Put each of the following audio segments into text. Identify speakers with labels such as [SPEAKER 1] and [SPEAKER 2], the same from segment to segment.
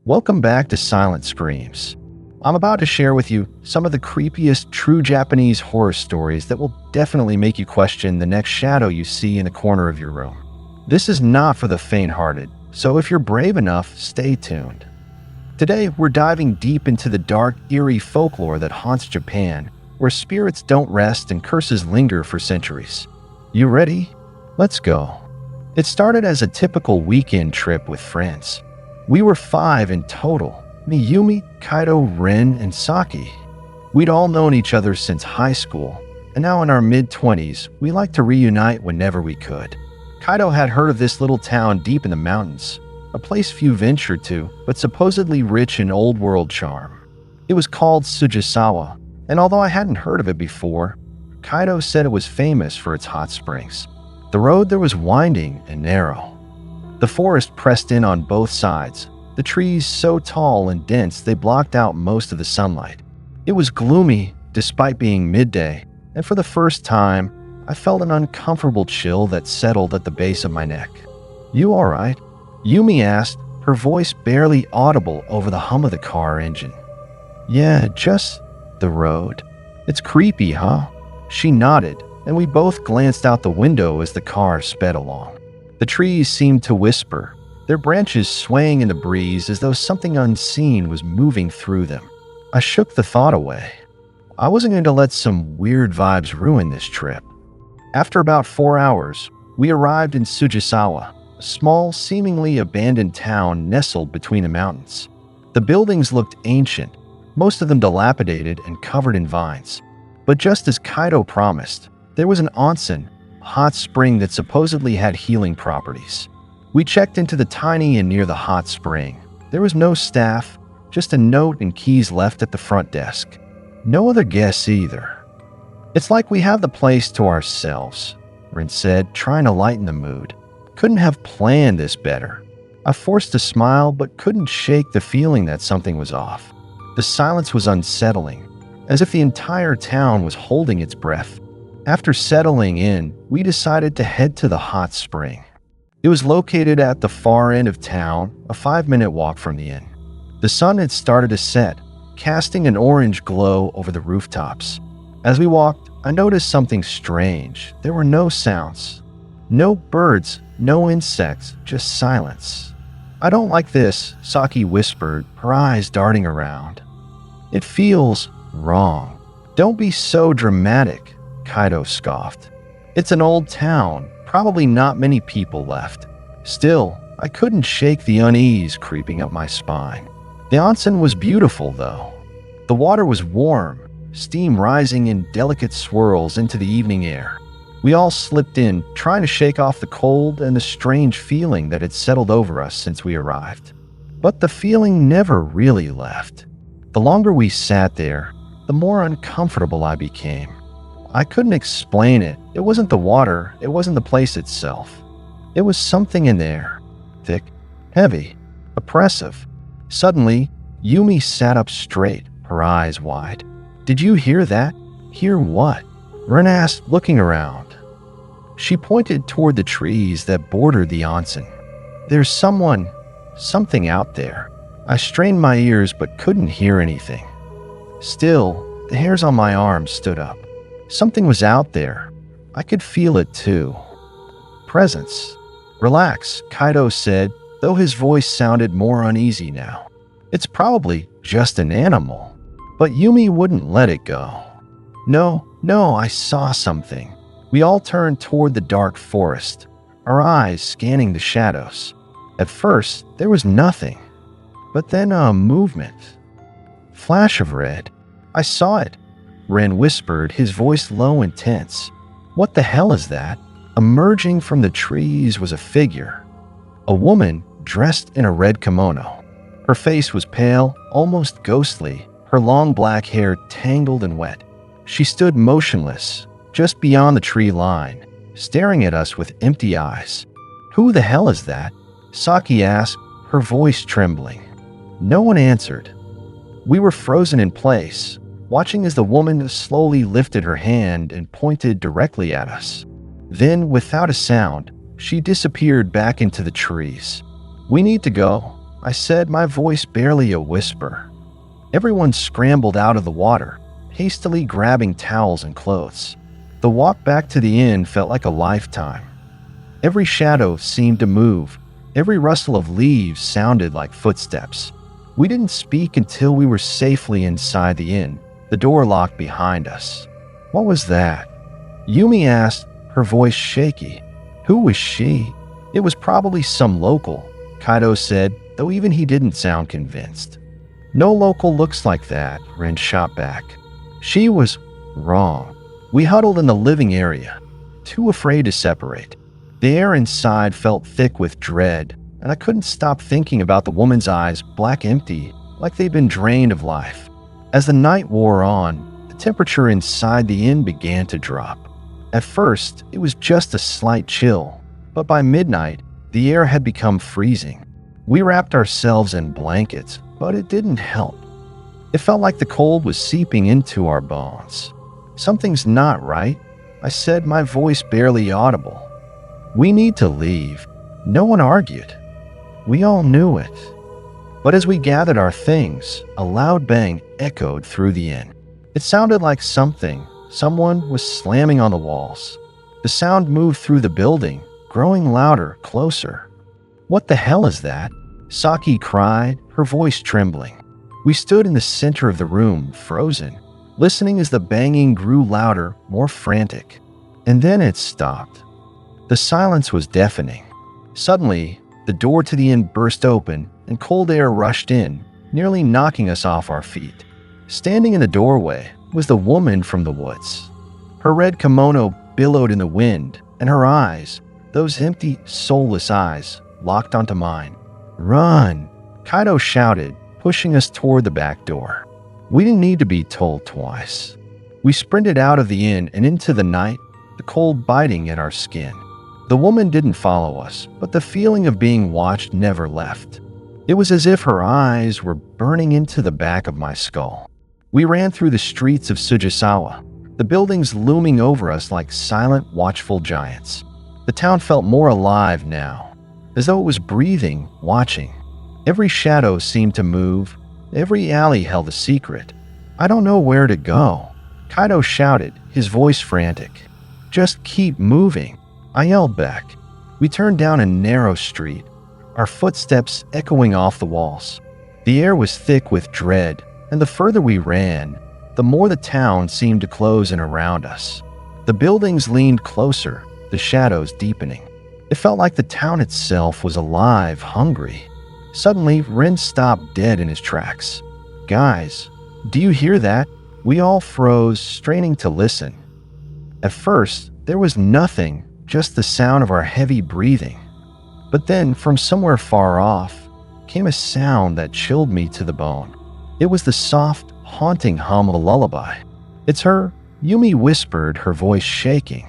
[SPEAKER 1] Welcome back to Silent Screams. I'm about to share with you some of the creepiest true Japanese horror stories that will definitely make you question the next shadow you see in the corner of your room. This is not for the faint-hearted, so if you're brave enough, stay tuned. Today, we're diving deep into the dark, eerie folklore that haunts Japan, where spirits don't rest and curses linger for centuries. You ready? Let's go. It started as a typical weekend trip with friends. We were 5 in total: Miyumi, Kaido, Ren, and Saki. We'd all known each other since high school, and now in our mid-20s, we liked to reunite whenever we could. Kaido had heard of this little town deep in the mountains, a place few ventured to, but supposedly rich in old-world charm. It was called Sugisawa, and although I hadn't heard of it before, Kaido said it was famous for its hot springs. The road there was winding and narrow. The forest pressed in on both sides, the trees so tall and dense they blocked out most of the sunlight. It was gloomy despite being midday, and for the first time, I felt an uncomfortable chill that settled at the base of my neck. "You all right?" Yumi asked, her voice barely audible over the hum of the car engine. "Yeah, just the road. It's creepy, huh?" She nodded, and we both glanced out the window as the car sped along. The trees seemed to whisper, their branches swaying in the breeze as though something unseen was moving through them. I shook the thought away. I wasn't going to let some weird vibes ruin this trip. After about 4 hours, we arrived in Sugisawa, a small, seemingly abandoned town nestled between the mountains. The buildings looked ancient, most of them dilapidated and covered in vines. But just as Kaido promised, there was an onsen, a hot spring that supposedly had healing properties. We checked into the tiny inn near the hot spring. There was no staff, just a note and keys left at the front desk. No other guests either. "It's like we have the place to ourselves," Rin said, trying to lighten the mood. "Couldn't have planned this better." I forced a smile but couldn't shake the feeling that something was off. The silence was unsettling, as if the entire town was holding its breath. After settling in, we decided to head to the hot spring. It was located at the far end of town, a 5-minute walk from the inn. The sun had started to set, casting an orange glow over the rooftops. As we walked, I noticed something strange. There were no sounds. No birds, no insects, just silence. "I don't like this," Saki whispered, her eyes darting around. "It feels wrong." "Don't be so dramatic," Kaido scoffed. "It's an old town, probably not many people left." Still, I couldn't shake the unease creeping up my spine. The onsen was beautiful, though. The water was warm, steam rising in delicate swirls into the evening air. We all slipped in, trying to shake off the cold and the strange feeling that had settled over us since we arrived. But the feeling never really left. The longer we sat there, the more uncomfortable I became. I couldn't explain it. It wasn't the water, it wasn't the place itself. It was something in there. Thick, heavy, oppressive. Suddenly, Yumi sat up straight, her eyes wide. "Did you hear that?" "Hear what?" Ren asked, looking around. She pointed toward the trees that bordered the onsen. "There's something out there." I strained my ears but couldn't hear anything. Still, the hairs on my arms stood up. Something was out there. I could feel it too. Presence. "Relax," Kaido said, though his voice sounded more uneasy now. "It's probably just an animal." But Yumi wouldn't let it go. No, I saw something." We all turned toward the dark forest, our eyes scanning the shadows. At first, there was nothing. But then a movement. Flash of red. "I saw it," Ren whispered, his voice low and tense. "What the hell is that?" Emerging from the trees was a figure. A woman dressed in a red kimono. Her face was pale, almost ghostly, her long black hair tangled and wet. She stood motionless, just beyond the tree line, staring at us with empty eyes. "Who the hell is that?" Saki asked, her voice trembling. No one answered. We were frozen in place, watching as the woman slowly lifted her hand and pointed directly at us. Then, without a sound, she disappeared back into the trees. "We need to go," I said, my voice barely a whisper. Everyone scrambled out of the water, hastily grabbing towels and clothes. The walk back to the inn felt like a lifetime. Every shadow seemed to move. Every rustle of leaves sounded like footsteps. We didn't speak until we were safely inside the inn, the door locked behind us. What was that? Yumi asked, her voice shaky. Who was she? It was probably some local, Kaido said, though even he didn't sound convinced. No local looks like that, Ren shot back. She was wrong. We huddled in the living area, too afraid to separate. The air inside felt thick with dread, and I couldn't stop thinking about the woman's eyes, black empty, like they'd been drained of life. As the night wore on, the temperature inside the inn began to drop. At first, it was just a slight chill, but by midnight, the air had become freezing. We wrapped ourselves in blankets, but it didn't help. It felt like the cold was seeping into our bones. Something's not right, I said, my voice barely audible. We need to leave. No one argued. We all knew it. But as we gathered our things, a loud bang echoed through the inn. It sounded like someone was slamming on the walls. The sound moved through the building, growing louder, closer. What the hell is that? Saki cried, her voice trembling. We stood in the center of the room, frozen, listening as the banging grew louder, more frantic. And then it stopped. The silence was deafening. Suddenly, the door to the inn burst open and cold air rushed in, nearly knocking us off our feet. Standing in the doorway was the woman from the woods. Her red kimono billowed in the wind, and her eyes, those empty, soulless eyes, locked onto mine. Run! Kaido shouted, pushing us toward the back door. We didn't need to be told twice. We sprinted out of the inn and into the night, the cold biting at our skin. The woman didn't follow us, but the feeling of being watched never left. It was as if her eyes were burning into the back of my skull. We ran through the streets of Sugisawa, the buildings looming over us like silent, watchful giants. The town felt more alive now, as though it was breathing, watching. Every shadow seemed to move. Every alley held a secret. I don't know where to go. Kaido shouted, his voice frantic. Just keep moving. I yelled back. We turned down a narrow street, our footsteps echoing off the walls. The air was thick with dread, and the further we ran, the more the town seemed to close in around us. The buildings leaned closer, the shadows deepening. It felt like the town itself was alive, hungry. Suddenly, Ren stopped dead in his tracks. Guys, do you hear that? We all froze, straining to listen. At first, there was nothing, just the sound of our heavy breathing. But then, from somewhere far off, came a sound that chilled me to the bone. It was the soft, haunting hum of a lullaby. It's her, Yumi whispered, her voice shaking.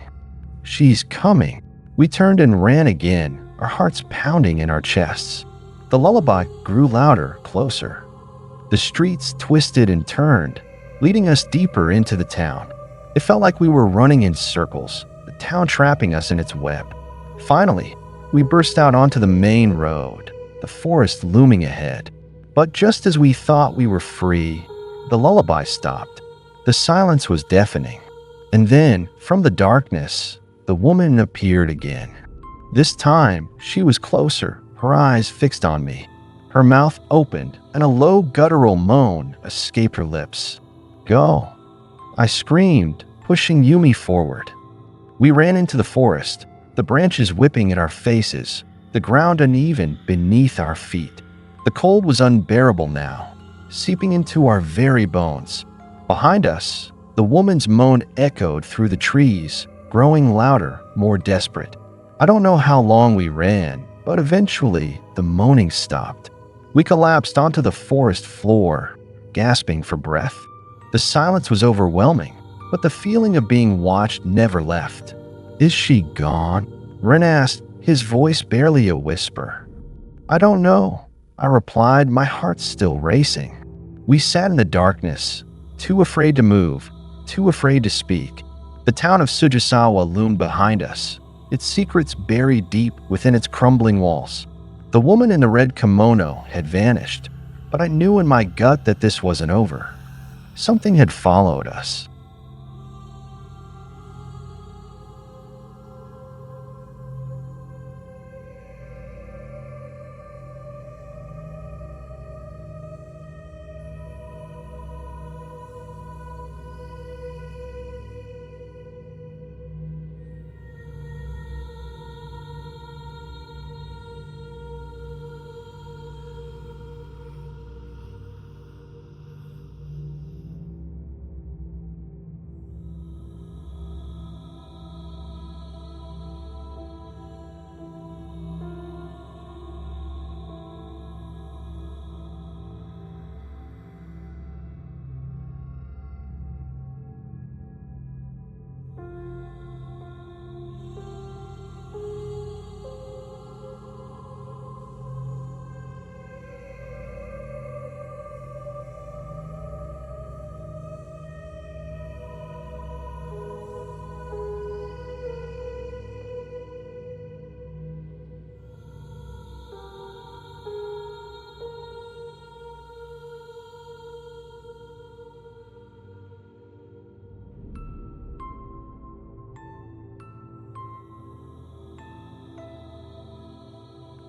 [SPEAKER 1] She's coming. We turned and ran again, our hearts pounding in our chests. The lullaby grew louder, closer. The streets twisted and turned, leading us deeper into the town. It felt like we were running in circles, the town trapping us in its web. Finally, we burst out onto the main road, the forest looming ahead. But just as we thought we were free, the lullaby stopped. The silence was deafening. And then, from the darkness, the woman appeared again. This time, she was closer, her eyes fixed on me. Her mouth opened, and a low guttural moan escaped her lips. Go. I screamed, pushing Yumi forward. We ran into the forest, the branches whipping at our faces, the ground uneven beneath our feet. The cold was unbearable now, seeping into our very bones. Behind us, the woman's moan echoed through the trees, growing louder, more desperate. I don't know how long we ran, but eventually the moaning stopped. We collapsed onto the forest floor, gasping for breath. The silence was overwhelming, but the feeling of being watched never left. Is she gone? Ren asked, his voice barely a whisper. I don't know, I replied, my heart still racing. We sat in the darkness, too afraid to move, too afraid to speak. The town of Sugisawa loomed behind us, its secrets buried deep within its crumbling walls. The woman in the red kimono had vanished, but I knew in my gut that this wasn't over. Something had followed us.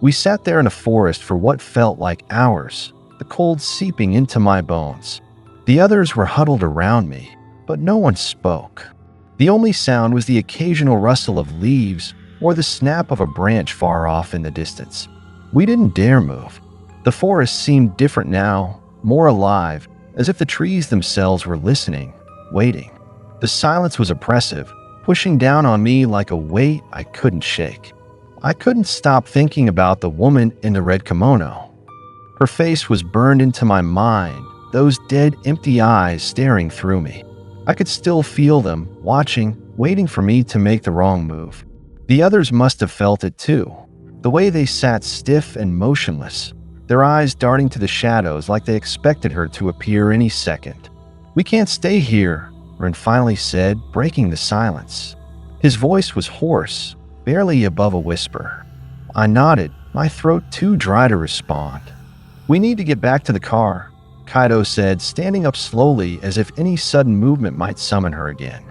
[SPEAKER 1] We sat there in a forest for what felt like hours, the cold seeping into my bones. The others were huddled around me, but no one spoke. The only sound was the occasional rustle of leaves or the snap of a branch far off in the distance. We didn't dare move. The forest seemed different now, more alive, as if the trees themselves were listening, waiting. The silence was oppressive, pushing down on me like a weight I couldn't shake. I couldn't stop thinking about the woman in the red kimono. Her face was burned into my mind, those dead, empty eyes staring through me. I could still feel them, watching, waiting for me to make the wrong move. The others must have felt it too, the way they sat stiff and motionless, their eyes darting to the shadows like they expected her to appear any second. "We can't stay here," Ren finally said, breaking the silence. His voice was hoarse, barely above a whisper. I nodded, my throat too dry to respond. "We need to get back to the car," Kaido said, standing up slowly as if any sudden movement might summon her again.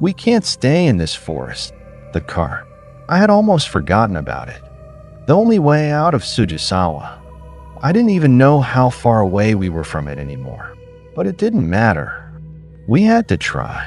[SPEAKER 1] "We can't stay in this forest." The car. I had almost forgotten about it. The only way out of Sugisawa. I didn't even know how far away we were from it anymore. But it didn't matter. We had to try.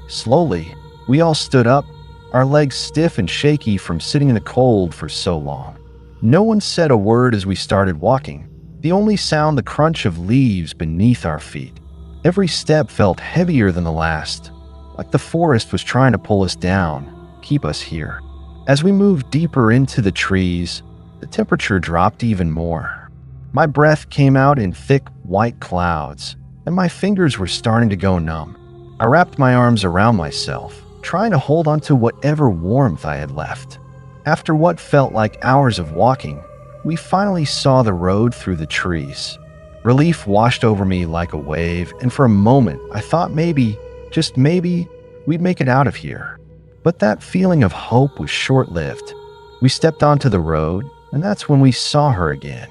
[SPEAKER 1] Slowly, we all stood up, our legs stiff and shaky from sitting in the cold for so long. No one said a word as we started walking, the only sound the crunch of leaves beneath our feet. Every step felt heavier than the last, like the forest was trying to pull us down, keep us here. As we moved deeper into the trees, the temperature dropped even more. My breath came out in thick, white clouds, and my fingers were starting to go numb. I wrapped my arms around myself, trying to hold onto whatever warmth I had left. After what felt like hours of walking, we finally saw the road through the trees. Relief washed over me like a wave, and for a moment I thought maybe, just maybe, we'd make it out of here. But that feeling of hope was short-lived. We stepped onto the road, and that's when we saw her again.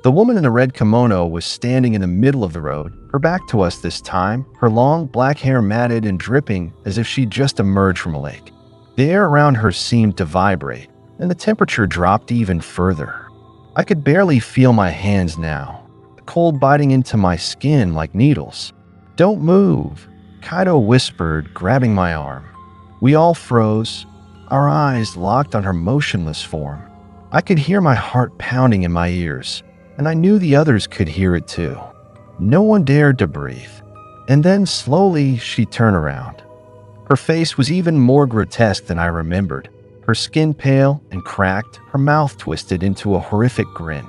[SPEAKER 1] The woman in the red kimono was standing in the middle of the road, her back to us this time, her long black hair matted and dripping as if she'd just emerged from a lake. The air around her seemed to vibrate, and the temperature dropped even further. I could barely feel my hands now, the cold biting into my skin like needles. "Don't move," Kaido whispered, grabbing my arm. We all froze, our eyes locked on her motionless form. I could hear my heart pounding in my ears, and I knew the others could hear it too. No one dared to breathe. And then slowly she turned around. Her face was even more grotesque than I remembered. Her skin pale and cracked, her mouth twisted into a horrific grin.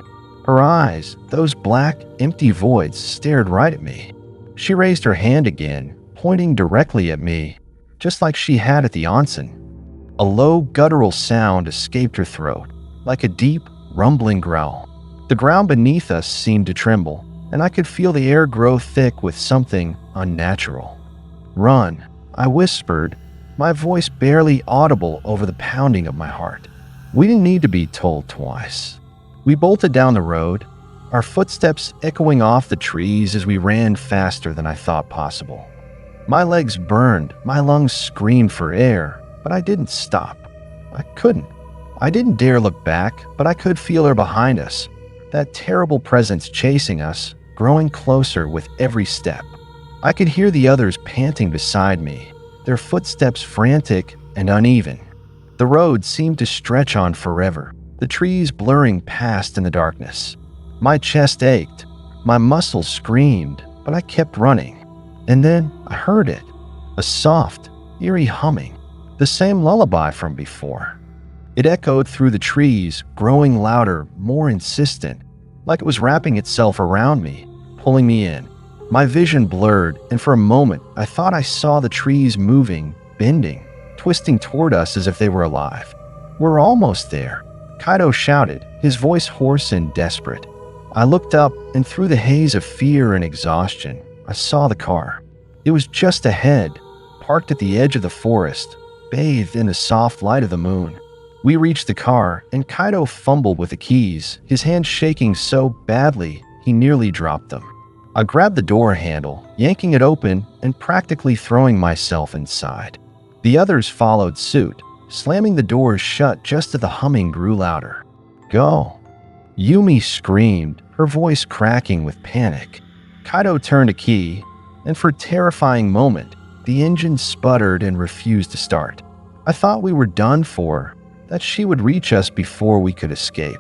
[SPEAKER 1] Her eyes, those black, empty voids, stared right at me. She raised her hand again, pointing directly at me, just like she had at the onsen. A low, guttural sound escaped her throat, like a deep, rumbling growl. The ground beneath us seemed to tremble, and I could feel the air grow thick with something unnatural. "Run," I whispered, my voice barely audible over the pounding of my heart. We didn't need to be told twice. We bolted down the road, our footsteps echoing off the trees as we ran faster than I thought possible. My legs burned, my lungs screamed for air, but I didn't stop. I couldn't. I didn't dare look back, but I could feel her behind us, that terrible presence chasing us, growing closer with every step. I could hear the others panting beside me, their footsteps frantic and uneven. The road seemed to stretch on forever, the trees blurring past in the darkness. My chest ached, my muscles screamed, but I kept running. And then I heard it, a soft, eerie humming, the same lullaby from before. It echoed through the trees, growing louder, more insistent, like it was wrapping itself around me, pulling me in. My vision blurred, and for a moment I thought I saw the trees moving, bending, twisting toward us as if they were alive. "We're almost there," Kaido shouted, his voice hoarse and desperate. I looked up, and through the haze of fear and exhaustion, I saw the car. It was just ahead, parked at the edge of the forest, bathed in the soft light of the moon. We reached the car, and Kaido fumbled with the keys, his hands shaking so badly he nearly dropped them. I grabbed the door handle, yanking it open and practically throwing myself inside. The others followed suit, slamming the doors shut just as the humming grew louder. "Go!" Yumi screamed, her voice cracking with panic. Kaido turned a key, and for a terrifying moment, the engine sputtered and refused to start. I thought we were done for, that she would reach us before we could escape.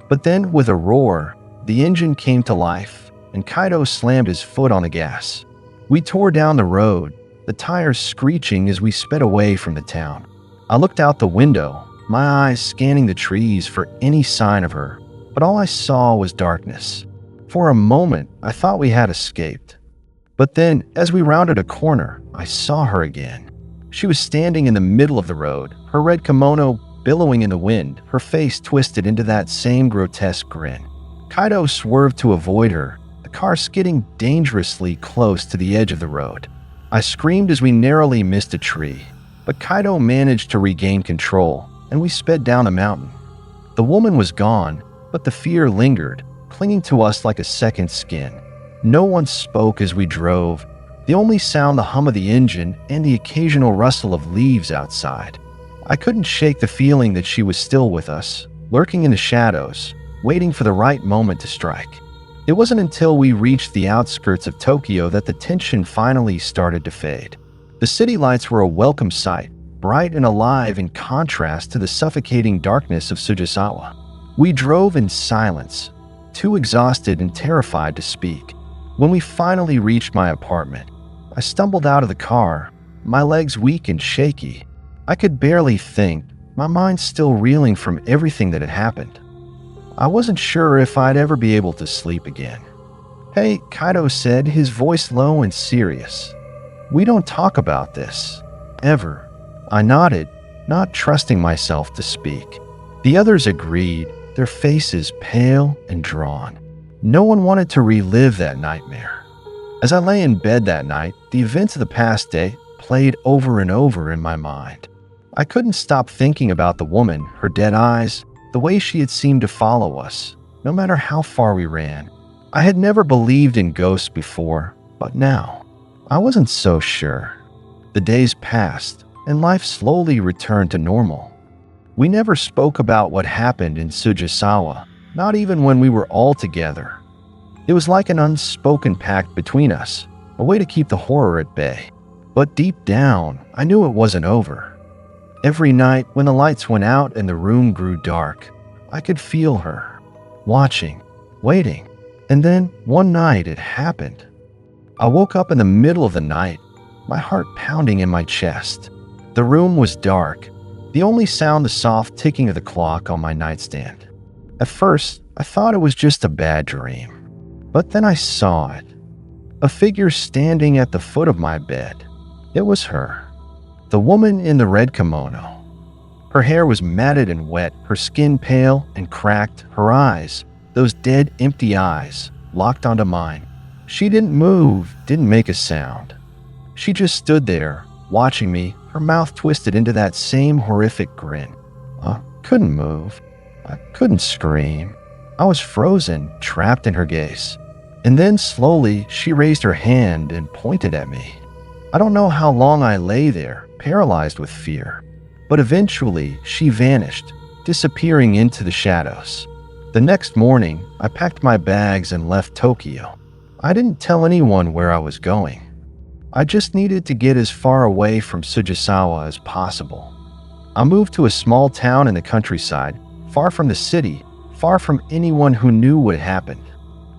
[SPEAKER 1] But then, with a roar, the engine came to life, and Kaido slammed his foot on the gas. We tore down the road, the tires screeching as we sped away from the town. I looked out the window, my eyes scanning the trees for any sign of her, but all I saw was darkness. For a moment, I thought we had escaped. But then, as we rounded a corner, I saw her again. She was standing in the middle of the road, her red kimono billowing in the wind, her face twisted into that same grotesque grin. Kaido swerved to avoid her, the car skidding dangerously close to the edge of the road. I screamed as we narrowly missed a tree, but Kaido managed to regain control, and we sped down the mountain. The woman was gone, but the fear lingered, clinging to us like a second skin. No one spoke as we drove, the only sound the hum of the engine and the occasional rustle of leaves outside. I couldn't shake the feeling that she was still with us, lurking in the shadows, waiting for the right moment to strike. It wasn't until we reached the outskirts of Tokyo that the tension finally started to fade. The city lights were a welcome sight, bright and alive in contrast to the suffocating darkness of Sugisawa. We drove in silence, too exhausted and terrified to speak. When we finally reached my apartment, I stumbled out of the car, my legs weak and shaky. I could barely think, my mind still reeling from everything that had happened. I wasn't sure if I'd ever be able to sleep again. "Hey," Kaido said, his voice low and serious. "We don't talk about this. Ever." I nodded, not trusting myself to speak. The others agreed, their faces pale and drawn. No one wanted to relive that nightmare. As I lay in bed that night, the events of the past day played over and over in my mind. I couldn't stop thinking about the woman, her dead eyes, the way she had seemed to follow us, no matter how far we ran. I had never believed in ghosts before, but now, I wasn't so sure. The days passed, and life slowly returned to normal. We never spoke about what happened in Sugisawa, not even when we were all together. It was like an unspoken pact between us, a way to keep the horror at bay. But deep down, I knew it wasn't over. Every night, when the lights went out and the room grew dark, I could feel her, watching, waiting. And then, one night, it happened. I woke up in the middle of the night, my heart pounding in my chest. The room was dark, the only sound the soft ticking of the clock on my nightstand. At first, I thought it was just a bad dream. But then I saw it. A figure standing at the foot of my bed. It was her. The woman in the red kimono. Her hair was matted and wet, her skin pale and cracked, her eyes, those dead, empty eyes, locked onto mine. She didn't move, didn't make a sound. She just stood there, watching me, her mouth twisted into that same horrific grin. I couldn't move. I couldn't scream. I was frozen, trapped in her gaze. And then slowly, she raised her hand and pointed at me. I don't know how long I lay there, paralyzed with fear. But eventually, she vanished, disappearing into the shadows. The next morning, I packed my bags and left Tokyo. I didn't tell anyone where I was going. I just needed to get as far away from Sugisawa as possible. I moved to a small town in the countryside, far from the city, far from anyone who knew what happened.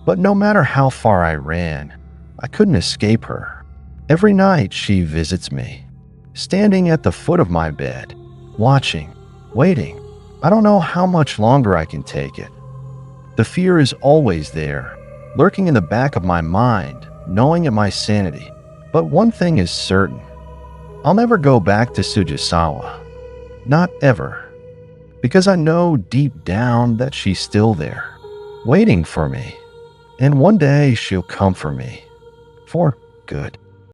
[SPEAKER 1] But no matter how far I ran, I couldn't escape her. Every night she visits me, standing at the foot of my bed, watching, waiting. I don't know how much longer I can take it. The fear is always there, lurking in the back of my mind, gnawing at my sanity. But one thing is certain. I'll never go back to Sugisawa. Not ever. Because I know deep down that she's still there, waiting for me. And one day she'll come for me. For good.